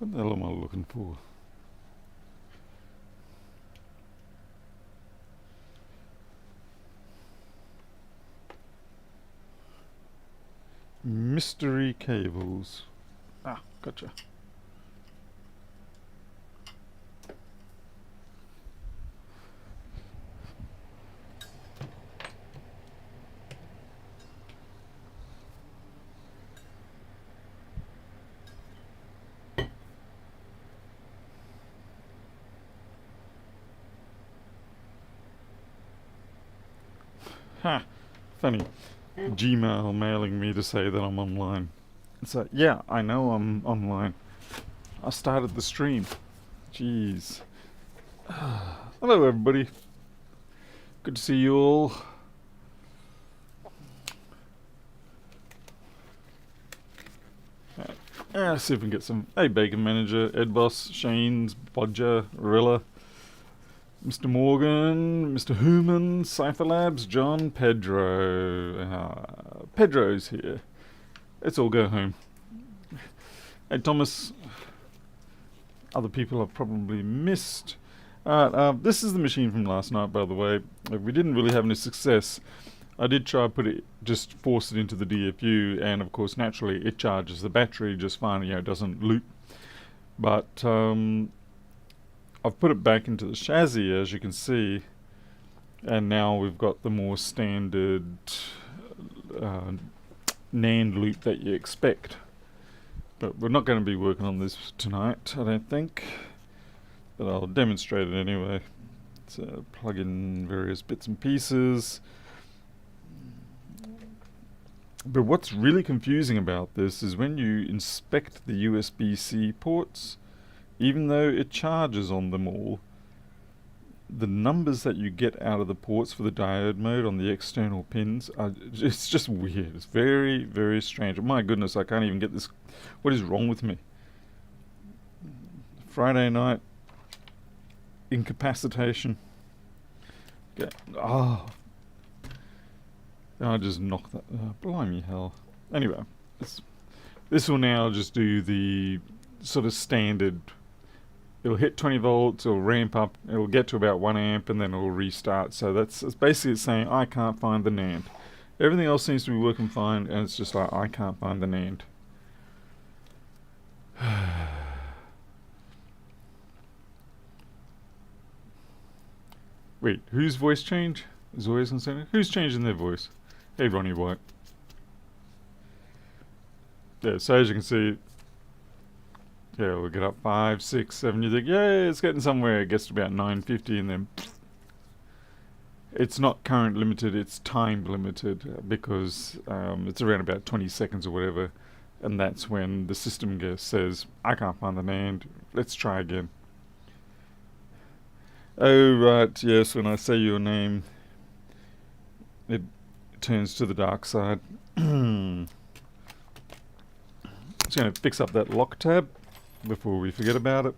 What the hell am I looking for? Mystery cables. Ah, gotcha. Ha! Funny. Gmail mailing me to say that I'm online. So, yeah, I know I'm online. I started the stream. Jeez. Hello, everybody. Good to see you all. See if we can get some. Hey, Bacon Manager, Ed Boss, Shane's, Bodger, Rilla, Mr. Morgan, Mr. Human, Cypher Labs, John, Pedro. Pedro's here. Let's all go home. Hey, Thomas. Other people I've probably missed. This is the machine from last night, by the way. We didn't really have any success. I did try put it, just force it into the DFU, and of course, naturally, it charges the battery just fine. It doesn't loop. But I've put it back into the chassis, as you can see, and now we've got the more standard NAND loop that you expect. But we're not going to be working on this tonight, I don't think. But I'll demonstrate it anyway. So plug in various bits and pieces. But what's really confusing about this is when you inspect the USB-C ports, even though it charges on them all, the numbers that you get out of the ports for the diode mode on the external pins it's just weird. It's very, very strange. My goodness, I can't even get this. What is wrong with me? Friday night incapacitation. Okay. I just knocked that. Blimey hell. Anyway, this will now just do the sort of standard. It'll hit 20 volts, it'll ramp up, it'll get to about 1 amp, and then it'll restart. So it's basically saying, I can't find the NAND. Everything else seems to be working fine, and it's just like, I can't find the NAND. Wait, whose voice change? Zoya's concerned? Who's changing their voice? Hey, Ronnie White. Yeah, so as you can see, yeah, we'll get up 5, 6, 7. You think, yeah, it's getting somewhere. It gets to about 950, and then it's not current limited, it's time limited, because it's around about 20 seconds or whatever, and that's when the system says, I can't find the NAND, let's try again. Oh, right, yes, when I say your name, it turns to the dark side. Just going to fix up that lock tab before we forget about it.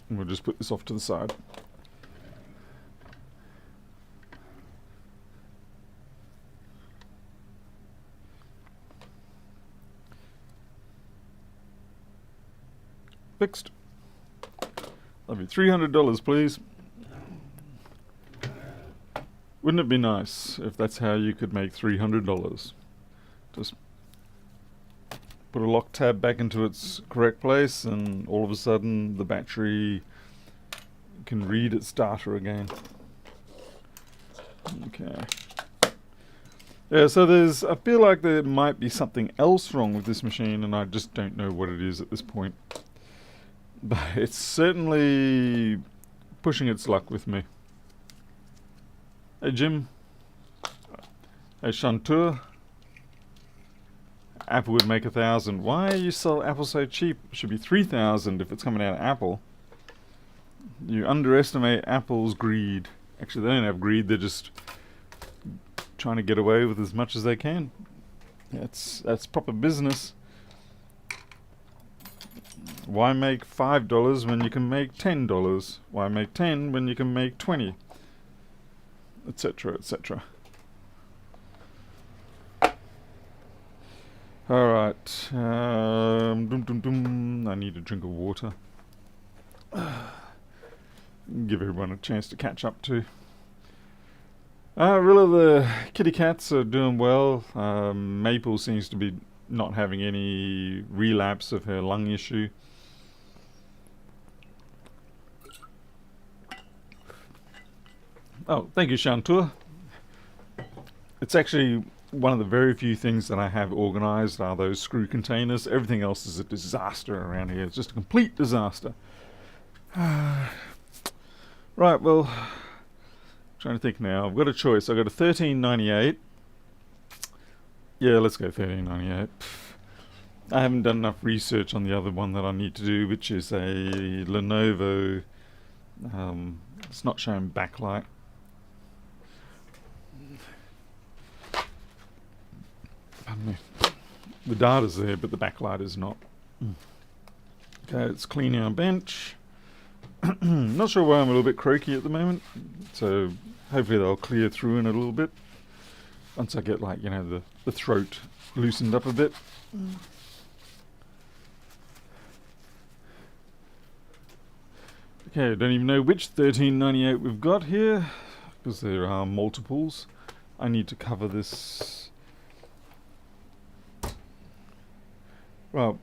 And we'll just put this off to the side. Fixed. Love you. $300, please. Wouldn't it be nice if that's how you could make $300? Just put a lock tab back into its correct place, and all of a sudden the battery can read its data again. Okay. Yeah, so I feel like there might be something else wrong with this machine, and I just don't know what it is at this point. But it's certainly pushing its luck with me. Hey, Jim. Hey, Chanteur. Apple would make 1,000. Why you sell Apple so cheap? It should be 3,000 if it's coming out of Apple. You underestimate Apple's greed. Actually, they don't have greed. They're just trying to get away with as much as they can. That's proper business. Why make $5 when you can make $10? Why make 10 when you can make 20? Etc. etc. Alright, I need a drink of water. Give everyone a chance to catch up too. Rilla, the kitty cats are doing well. Maple seems to be not having any relapse of her lung issue. Oh, thank you, Shantur. It's actually one of the very few things that I have organised are those screw containers. Everything else is a disaster around here. It's just a complete disaster. Right, well, trying to think now. I've got a choice. I've got a 1398. Yeah, let's go 1398. I haven't done enough research on the other one that I need to do, which is a Lenovo. It's not showing backlight. Pardon me. The data's there, but the backlight is not. Okay, it's cleaning our bench. Not sure why I'm a little bit croaky at the moment, so hopefully they'll clear through in a little bit once I get, like, you know, the throat loosened up a bit. Okay, I don't even know which 1398 we've got here because there are multiples. I need to cover this. Well,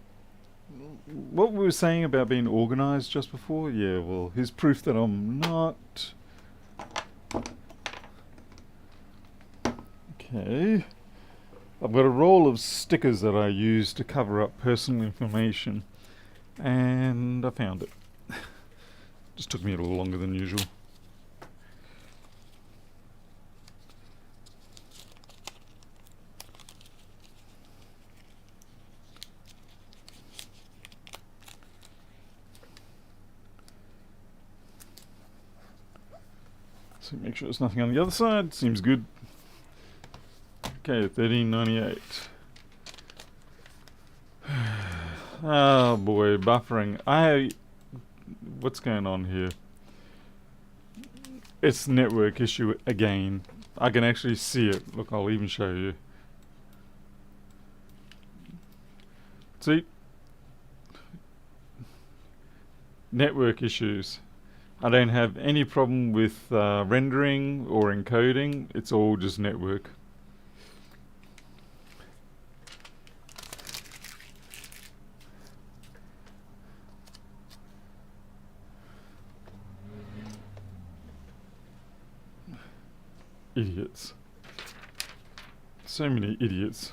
what we were saying about being organised just before, yeah, well, here's proof that I'm not. Okay. I've got a roll of stickers that I use to cover up personal information, and I found it. Just took me a little longer than usual. So make sure there's nothing on the other side. Seems good. Okay, 1398. Oh boy, buffering. What's going on here? It's network issue again. I can actually see it. Look, I'll even show you. See? Network issues. I don't have any problem with rendering or encoding. It's all just network. Idiots. So many idiots.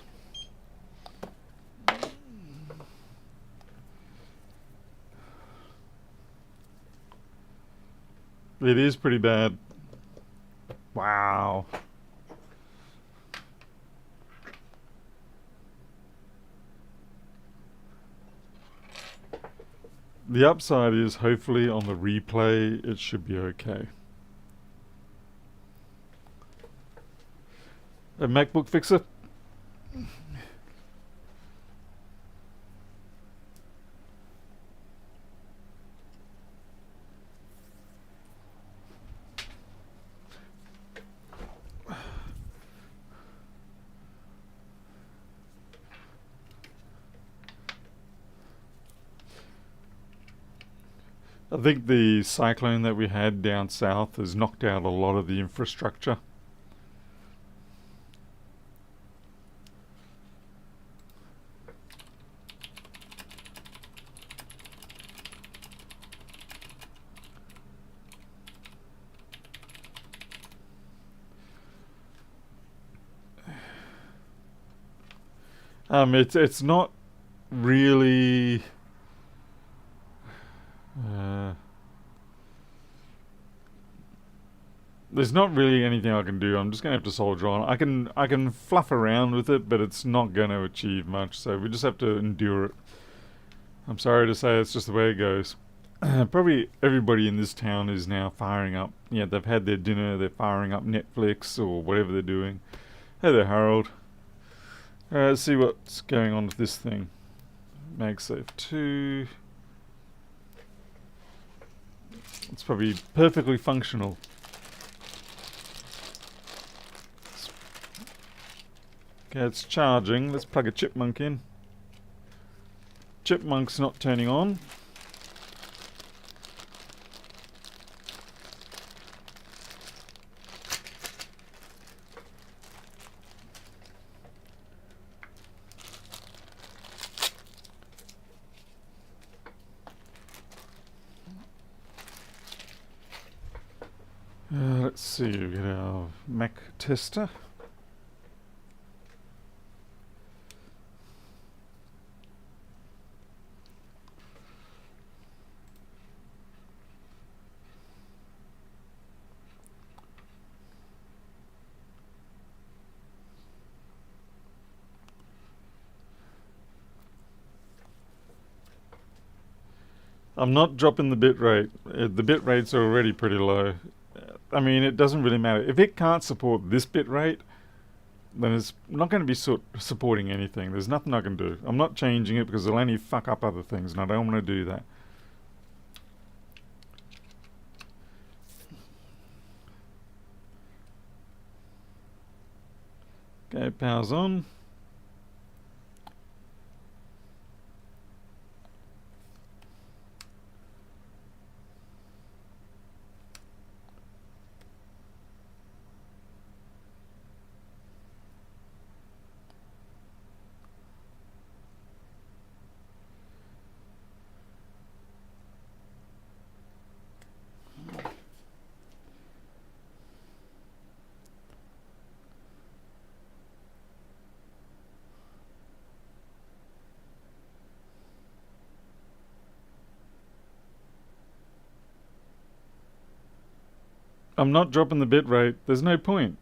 It is pretty bad. Wow. The upside is hopefully on the replay it should be okay. A MacBook fixer? I think the cyclone that we had down south has knocked out a lot of the infrastructure. It's not really there's not really anything I can do. I'm just gonna have to soldier on. I can fluff around with it, but it's not gonna achieve much, so we just have to endure it. I'm sorry to say, it's just the way it goes. Probably everybody in this town is now firing up. Yeah, they've had their dinner, they're firing up Netflix or whatever they're doing. Hey there, Harold. Let's see what's going on with this thing. MagSafe 2. It's probably perfectly functional. Okay, it's charging. Let's plug a chipmunk in. Chipmunk's not turning on. Let's see, we get our Mac tester. I'm not dropping the bit rate. The bit rates are already pretty low. I mean, it doesn't really matter. If it can't support this bit rate, then it's not going to be supporting anything. There's nothing I can do. I'm not changing it because it'll only fuck up other things, and I don't want to do that. Okay, power's on. I'm not dropping the bit rate. There's no point.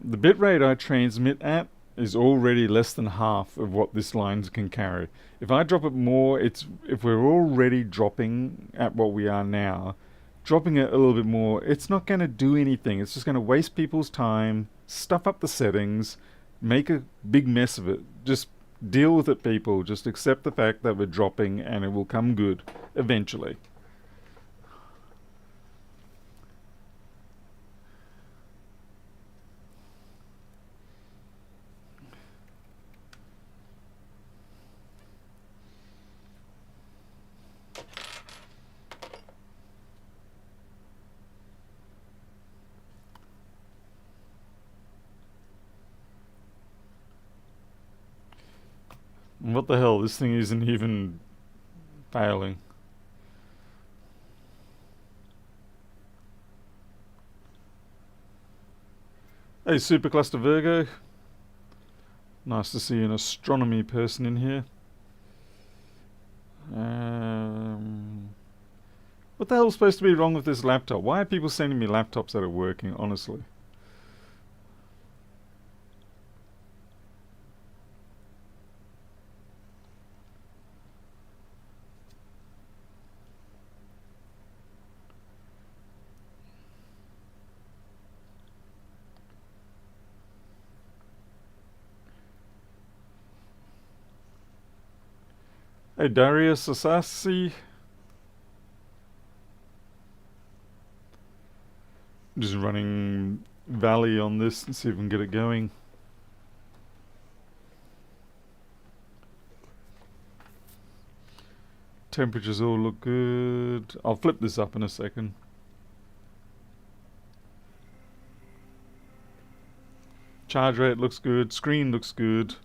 The bit rate I transmit at is already less than half of what this line can carry. If I drop it more, if we're already dropping at what we are now, dropping it a little bit more, it's not going to do anything. It's just going to waste people's time, stuff up the settings, make a big mess of it. Just deal with it, people. Just accept the fact that we're dropping and it will come good eventually. What the hell? This thing isn't even failing. Hey, Supercluster Virgo. Nice to see an astronomy person in here. What the hell's supposed to be wrong with this laptop? Why are people sending me laptops that are working, honestly? Hey, Darius Asasi. Just running Valley on this and see if we can get it going. Temperatures all look good. I'll flip this up in a second. Charge rate looks good. Screen looks good.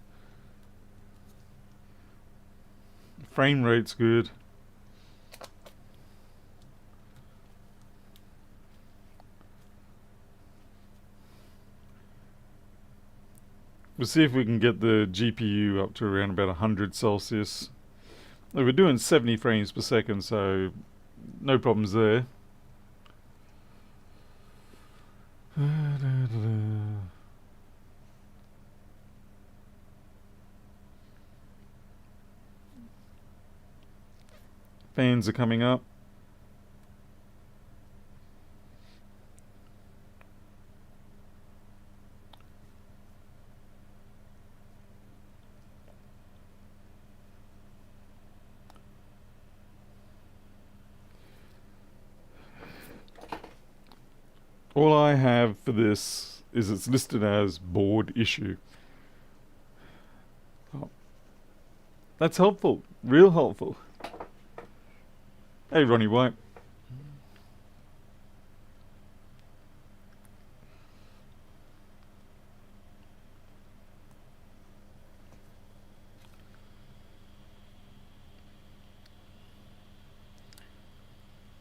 Frame rate's good. We'll see if we can get the GPU up to around about 100 Celsius. We're doing 70 frames per second, so no problems there. Fans are coming up. All I have for this is it's listed as board issue. Oh. That's helpful. Real helpful. Hey, Ronnie White.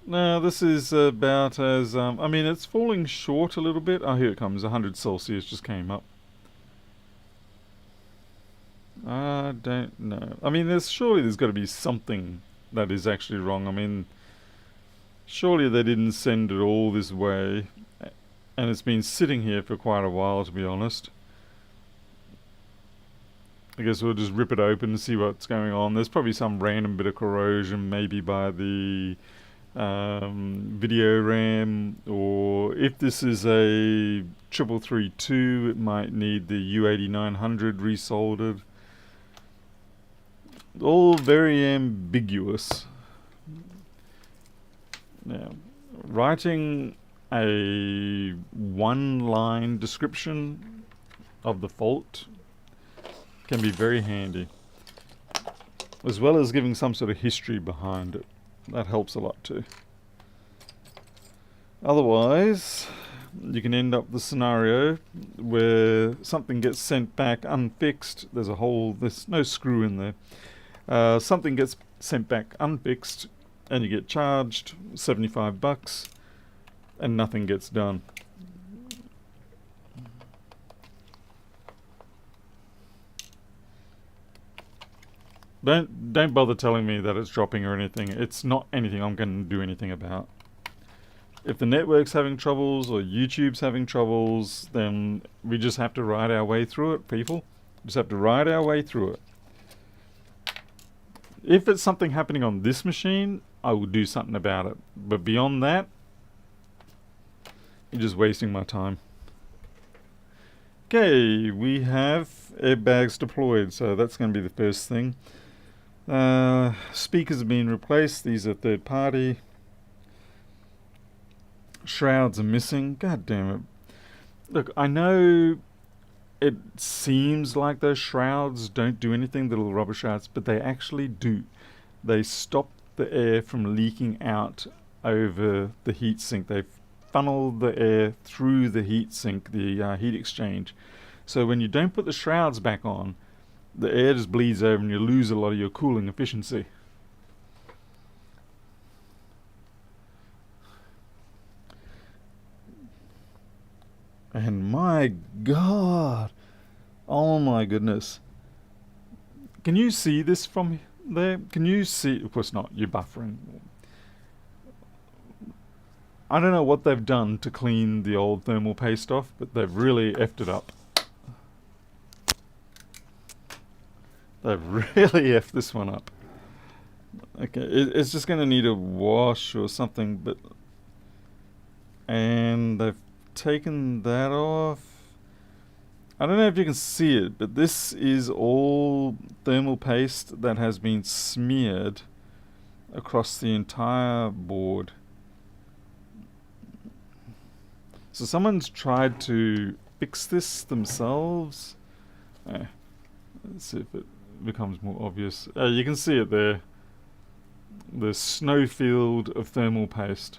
Now, this is about as, I mean, it's falling short a little bit. Oh, here it comes. 100 Celsius just came up. I don't know. I mean, surely there's got to be something that is actually wrong. I mean, surely they didn't send it all this way. And it's been sitting here for quite a while, to be honest. I guess we'll just rip it open and see what's going on. There's probably some random bit of corrosion, maybe by the video RAM, or if this is a 3332, it might need the U8900 resoldered. All very ambiguous. Now, writing a one-line description of the fault can be very handy, as well as giving some sort of history behind it. That helps a lot too. Otherwise, you can end up the scenario where something gets sent back unfixed. There's no screw in there. Something gets sent back unfixed, and you get charged $75, and nothing gets done. Don't bother telling me that it's dropping or anything. It's not anything I'm going to do anything about. If the network's having troubles or YouTube's having troubles, then we just have to ride our way through it, people. Just have to ride our way through it. If it's something happening on this machine, I will do something about it. But beyond that, you're just wasting my time. Okay, we have airbags deployed, so that's going to be the first thing. Speakers have been replaced. These are third party. Shrouds are missing. God damn it. Look, I know it seems like those shrouds don't do anything, the little rubber shrouds, but they actually do. They stop the air from leaking out over the heatsink. They funnel the air through the heatsink, the heat exchange. So when you don't put the shrouds back on, the air just bleeds over and you lose a lot of your cooling efficiency. And my God, oh my goodness. Can you see this from there? Can you see? Of course not, you're buffering. I don't know what they've done to clean the old thermal paste off, but they've really effed it up. They've really effed this one up. Okay, it's just going to need a wash or something, but... And they've taken that off. I don't know if you can see it, but this is all thermal paste that has been smeared across the entire board. So someone's tried to fix this themselves. Let's see if it becomes more obvious. You can see it there. The snowfield of thermal paste.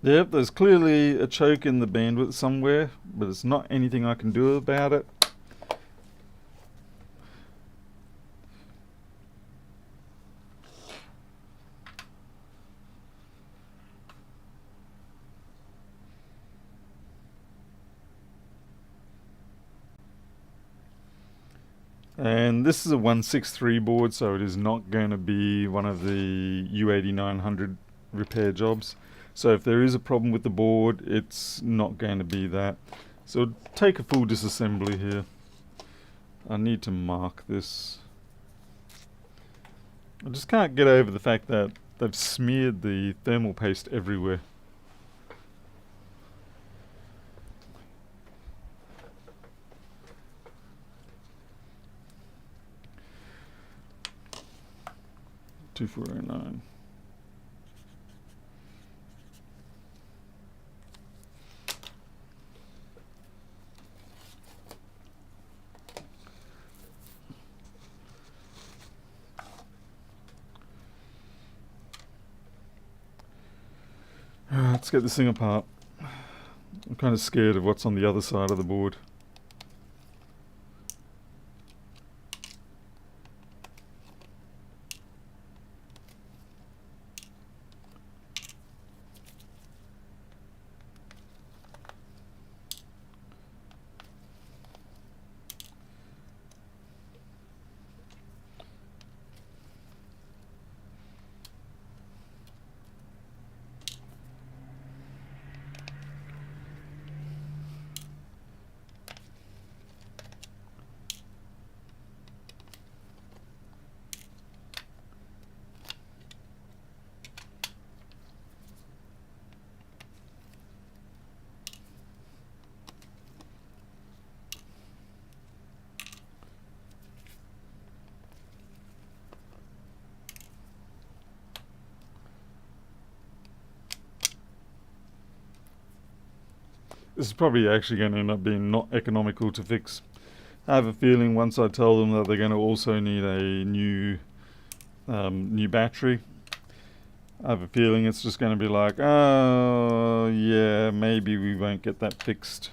Yep, there's clearly a choke in the bandwidth somewhere, but it's not anything I can do about it. And this is a 163 board, so it is not going to be one of the U8900 repair jobs. So if there is a problem with the board, it's not going to be that. So take a full disassembly here. I need to mark this. I just can't get over the fact that they've smeared the thermal paste everywhere. $2,409. Let's get this thing apart. I'm kind of scared of what's on the other side of the board. This is probably actually going to end up being not economical to fix. I have a feeling once I tell them that they're going to also need a new battery, I have a feeling it's just going to be like, oh yeah, maybe we won't get that fixed.